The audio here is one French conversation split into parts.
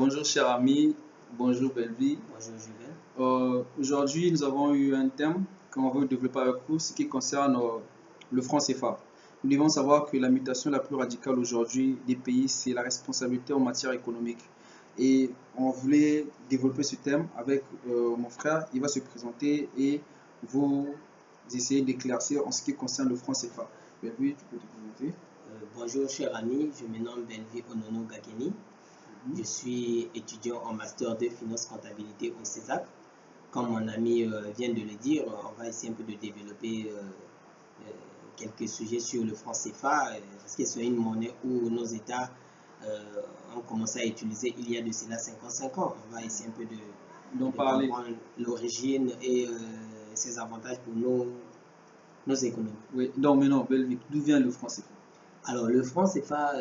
Bonjour cher ami, bonjour Belvi. Bonjour Julien. Aujourd'hui, nous avons eu un thème qu'on veut développer avec vous, ce qui concerne le franc CFA. Nous devons savoir que la mutation la plus radicale aujourd'hui des pays, c'est la responsabilité en matière économique. Et on voulait développer ce thème avec mon frère. Il va se présenter et vous essayer d'éclaircir en ce qui concerne le franc CFA. Belvi, tu peux te présenter. Bonjour cher ami, je me nomme Belvi Onono Gakeni. Je suis étudiant en master de finance comptabilité au CESAC. Comme mon ami vient de le dire, on va essayer un peu de développer quelques sujets sur le franc CFA, parce que c'est une monnaie où nos États ont commencé à utiliser il y a de cela 55 ans. On va essayer un peu de comprendre l'origine et ses avantages pour nos économies. Oui, donc maintenant, Belvi, d'où vient le franc CFA? Alors, le franc CFA,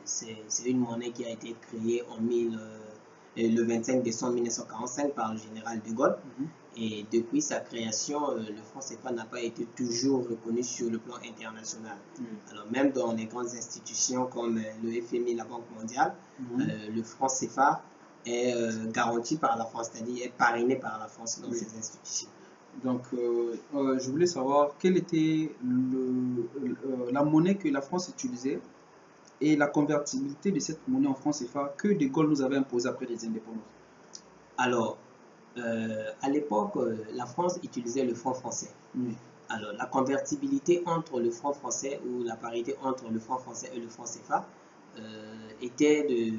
c'est une monnaie qui a été créée le 25 décembre 1945 par le général de Gaulle. Et depuis sa création, le franc CFA n'a pas été toujours reconnu sur le plan international. Alors, même dans les grandes institutions comme le FMI, la Banque mondiale, le franc CFA est garanti par la France, c'est-à-dire est parrainé par la France dans ces institutions. Donc, je voulais savoir quelle était la monnaie que la France utilisait et la convertibilité de cette monnaie en franc CFA que De Gaulle nous avait imposée après les indépendances. Alors, à l'époque, la France utilisait le franc français. Alors, la convertibilité entre le franc français ou la parité entre le franc français et le franc CFA était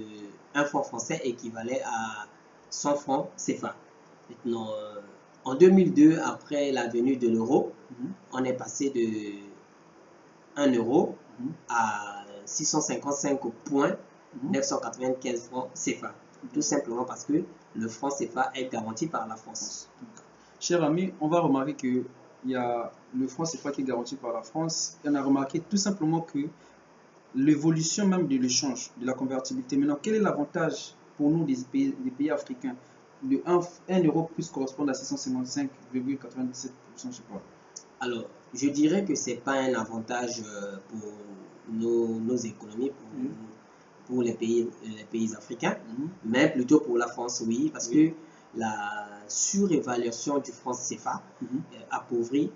un franc français équivalait à 100 francs CFA. Maintenant, en 2002, après la venue de l'euro, on est passé de 1 euro à 655,995 francs CFA. Tout simplement parce que le franc CFA est garanti par la France. Chers amis, on va remarquer qu'il y a le franc CFA qui est garanti par la France. Et on a remarqué tout simplement que l'évolution même de l'échange, de la convertibilité. Maintenant, quel est l'avantage pour nous des pays africains? De 1 euro plus correspond à 655,97%, je sais pas. Alors, je dirais que ce n'est pas un avantage pour nos économies, pour les pays africains, mais plutôt pour la France, oui, parce que la surévaluation du franc CFA appauvrit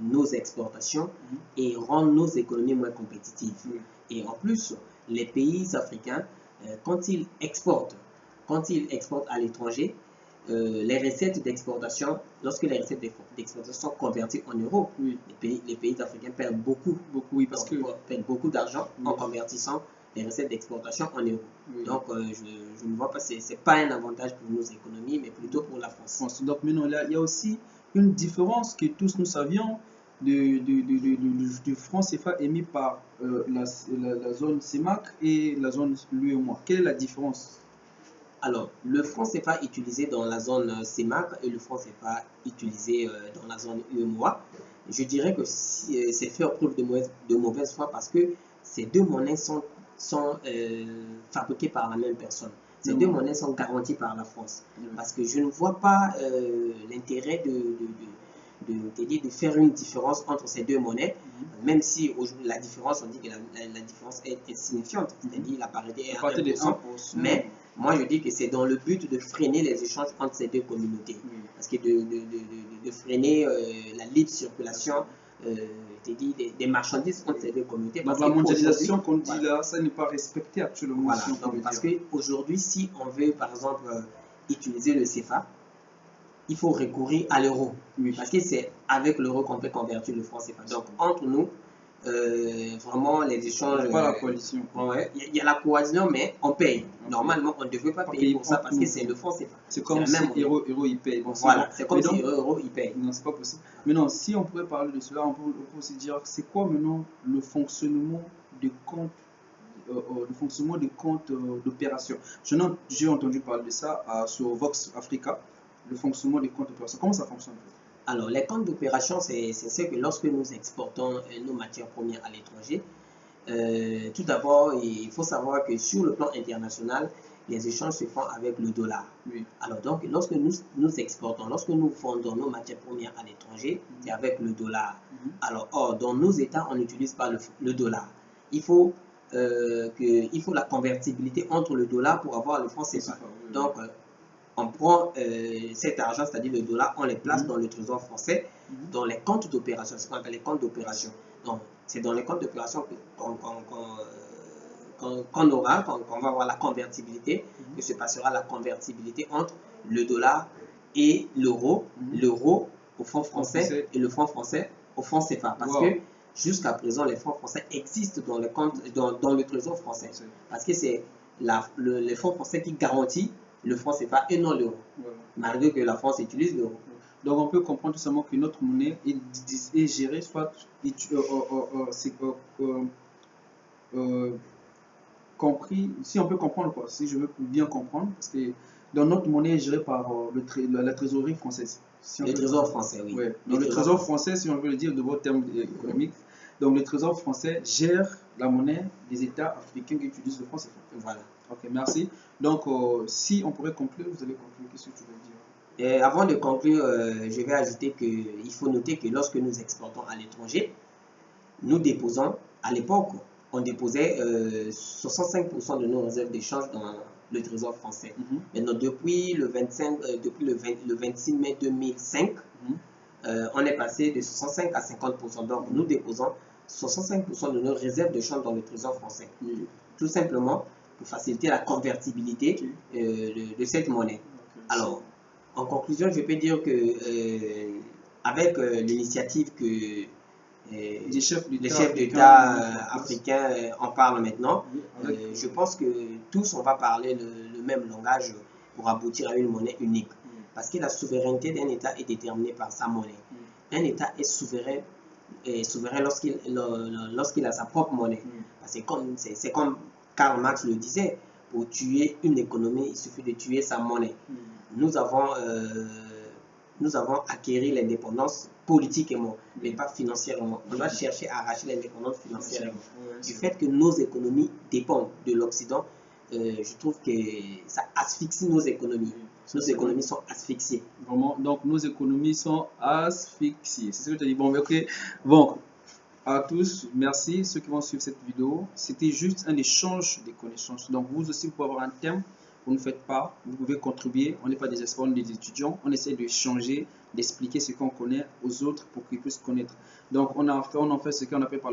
nos exportations et rend nos économies moins compétitives. Et en plus, les pays africains, quand ils exportent à l'étranger, les recettes d'exportation, lorsque les recettes d'exportation sont converties en euros, les pays africains perdent beaucoup d'argent en convertissant les recettes d'exportation en euros. Donc, je ne vois pas, ce n'est pas un avantage pour nos économies, mais plutôt pour la France. Donc, maintenant, il y a aussi une différence que tous nous savions du franc CFA émis par la zone CEMAC et la zone UEMOA. Quelle est la différence? Alors, le franc CFA utilisé dans la zone CEMAC et le franc CFA utilisé dans la zone UEMOA, je dirais que c'est fait preuve de mauvaise foi parce que ces deux monnaies sont fabriquées par la même personne. Ces deux monnaies sont garanties par la France. Parce que je ne vois pas l'intérêt de faire une différence entre ces deux monnaies, même si la différence, on dit que la différence est insignifiante, c'est-à-dire la parité est à 1%, mais moi je dis que c'est dans le but de freiner les échanges entre ces deux communautés, parce que de freiner la libre circulation des marchandises entre ces deux communautés. Donc la mondialisation qu'on dit là, ça n'est pas respecté actuellement. Voilà, donc, parce qu'aujourd'hui, si on veut par exemple utiliser le CFA, il faut recourir à l'euro. Parce que c'est avec l'euro qu'on peut convertir le franc CFA. Donc, entre nous, vraiment, les échanges... Il n'y a pas la coalition. Il y a la coalition, mais on paye. Normalement, on ne devrait pas payer pour ça parce que c'est le franc CFA. C'est comme si euro, il paye. Bon, voilà, c'est comme si euro, il paye. Non, c'est pas possible. Mais non, si on pourrait parler de cela, on peut aussi dire, c'est quoi maintenant le fonctionnement des comptes d'opération. J'ai entendu parler de ça sur Vox Africa, le fonctionnement des comptes d'opération. Comment ça fonctionne? Alors, les comptes d'opération, c'est ce que lorsque nous exportons nos matières premières à l'étranger, tout d'abord, il faut savoir que sur le plan international, les échanges se font avec le dollar. Alors donc, lorsque nous exportons, lorsque nous vendons nos matières premières à l'étranger, c'est avec le dollar. Alors, or, dans nos États, on n'utilise pas le dollar. Il faut qu'il faut la convertibilité entre le dollar pour avoir le franc CFA. Donc, on prend cet argent, c'est-à-dire le dollar, on les place dans le trésor français, dans les comptes d'opération, ce qu'on appelle les comptes d'opération. Donc, c'est dans les comptes d'opération qu'on aura, qu'on va avoir la convertibilité, que se passera la convertibilité entre le dollar et l'euro, l'euro au franc français et le franc français au franc CFA. Parce que jusqu'à présent, les francs français existent dans le compte, dans le trésor français. Parce que c'est le franc français qui garantit le franc CFA et non l'euro. Malgré que la France utilise l'euro. Donc on peut comprendre tout simplement que notre monnaie est gérée, soit compris, si on peut comprendre quoi, si je veux bien comprendre, parce que dans notre monnaie est gérée par la trésorerie française. Si le trésor français, oui. Ouais. Donc le trésor français, si on veut le dire de vos termes économiques, donc le trésor français gère la monnaie des États africains qui utilisent le franc CFA. Voilà. Ok, merci. Donc si on pourrait conclure, vous allez conclure, qu'est-ce que tu veux dire? Et avant de conclure, je vais ajouter qu'il faut noter que lorsque nous exportons à l'étranger, nous déposons, à l'époque, on déposait 65% de nos réserves d'échange dans le trésor français. Maintenant, depuis le 26 mai 2005, on est passé de 65 à 50%. Donc, nous déposons 65% de nos réserves de change dans le trésor français. Tout simplement pour faciliter la convertibilité de cette monnaie. Alors, en conclusion, je peux dire que avec l'initiative que les chefs d'État africains en parlent maintenant, je pense que tous on va parler le même langage pour aboutir à une monnaie unique. Parce que la souveraineté d'un État est déterminée par sa monnaie. Un État est souverain lorsqu'il a sa propre monnaie. C'est comme Karl Marx le disait, pour tuer une économie, il suffit de tuer sa monnaie. Nous avons acquis l'indépendance politiquement, mais pas financièrement. On doit chercher à arracher l'indépendance financièrement. Du fait que nos économies dépendent de l'Occident, je trouve que ça asphyxie nos économies. Nos économies sont asphyxiées. Vraiment, donc nos économies sont asphyxiées. C'est ce que tu as dit. Bon, mais ok. Bon, à tous, merci. Ceux qui vont suivre cette vidéo, c'était juste un échange de connaissances. Donc vous aussi, vous pouvez avoir un thème. Vous ne faites pas, vous pouvez contribuer. On n'est pas des experts, on est des étudiants. On essaie d'échanger, d'expliquer ce qu'on connaît aux autres pour qu'ils puissent connaître. Donc on en fait ce qu'on appelle par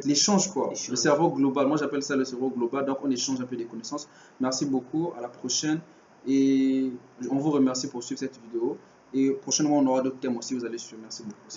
l'échange quoi. Le cerveau global. Moi j'appelle ça le cerveau global. Donc on échange un peu des connaissances. Merci beaucoup. À la prochaine. Et on vous remercie pour suivre cette vidéo. Et prochainement on aura d'autres thèmes aussi. Vous allez suivre. Merci beaucoup.